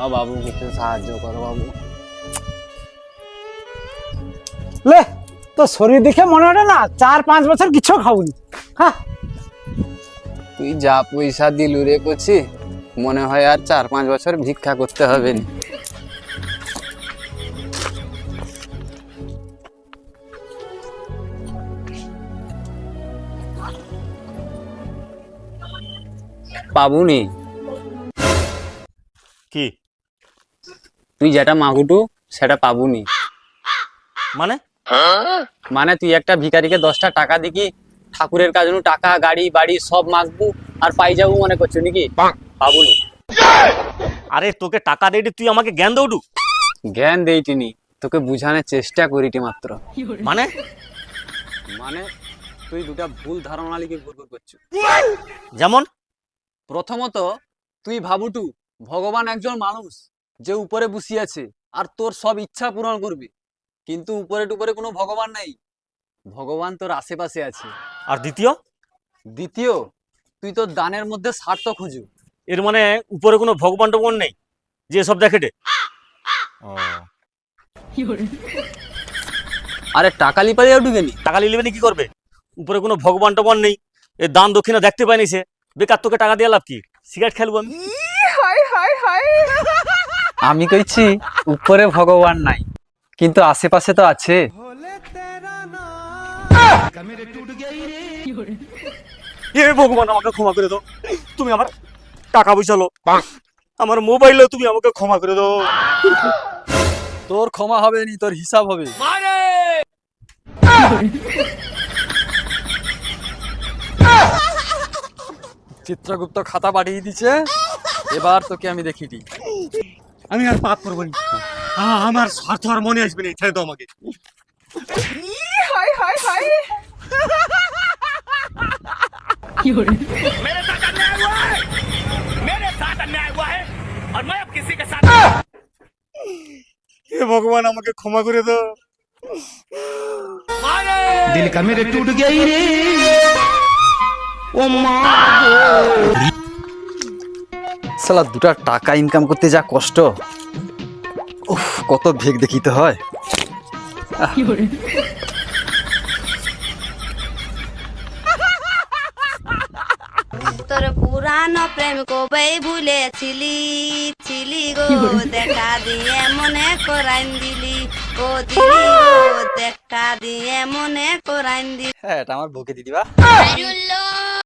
ও বাবু কিছু সাহায্য করো বাবু। লে তো শরীর দেখে মনে হয় না 4-5 বছর কিছু খাওনি। হ্যাঁ তুই যা পয়সা দিলু রে করছি মনে হয় আর 4-5 বছর ভিক্ষা করতে হবে না। পাবুনি কি তুই যেটা মাগুটু সেটা পাবুনি। মানে? মানে তুই একটা ভিখারিকে 10টা টাকা দিকি ঠাকুরের কাজ টাকা গাড়ি বাড়ি সব মাগবু আর পাই যাবো মনে করছো নাকি? পাবুনি। আরে তোকে টাকা দেইটি তুই আমাকে জ্ঞান দৌড়ু? জ্ঞান দেইটিনি, তোকে বুঝানোর চেষ্টা করিটি মাত্র। মানে মানে তুই দুটা ভুল ধারণা লিখে ঘুরঘুর করছো। যেমন? প্রথমত তুই ভাবুটু ভগবান একজন মানুষ যে উপরে বসে আছে আর তোর সব ইচ্ছা পূরণ করবে, কিন্তু উপরে টুপরে কোনো ভগবান নাই, ভগবান তোর আশেপাশে আছে। আর দ্বিতীয়? দ্বিতীয় তুই তোর দানের মধ্যে স্বার্থ খুঁজু। এর মানে উপরে কোনো ভগবান টগবান নেই যে সব দেখে দে? আরে টাকা লিপাই উঠুকেনি? টাকা নিলে কি করবে? উপরে কোনো ভগবান টগবান নেই, এ দান দক্ষিণা দেখতে পাইনি সে, বেকার তোকে টাকা দিয়ে লাভ কি? সিগারেট খেলবো আমি? আমি কইছি উপরে ভগবান নাই কিন্তু আশেপাশে তো আছে। হে ভগবান আমাকে ক্ষমা করে দাও, তুমি আমার টাকা পয়সা লো, আমার মোবাইলে তুমি আমাকে ক্ষমা করে দাও। তোর ক্ষমা হবে নি, তোর হিসাব হবে। চিত্রগুপ্ত খাতা পাঠিয়ে দিছে, এবার তোকে আমি দেখিটি। আমি আর পাপ করবো না, আমার স্বার্থ আর মনে আসবে না, ছেড়ে দাও আমাকে। হে ভগবান আমাকে ক্ষমা করে দাও। दिल का मेरे टूट गई रे ओ माँ সালা দুটা টাকা ইনকাম করতে যা কষ্ট, উফ কত ভেগ দেখিতে হয়। তোর পুরানো প্রেম কবে ভুলেছিলি ছিলি গো, দেখা দিয়ে মনে করাইন দিলি ও দিলি গো, দেখা দিয়ে মনে করাইন দিলি। হ্যাঁ এটা আমার বউকে দিদিবা।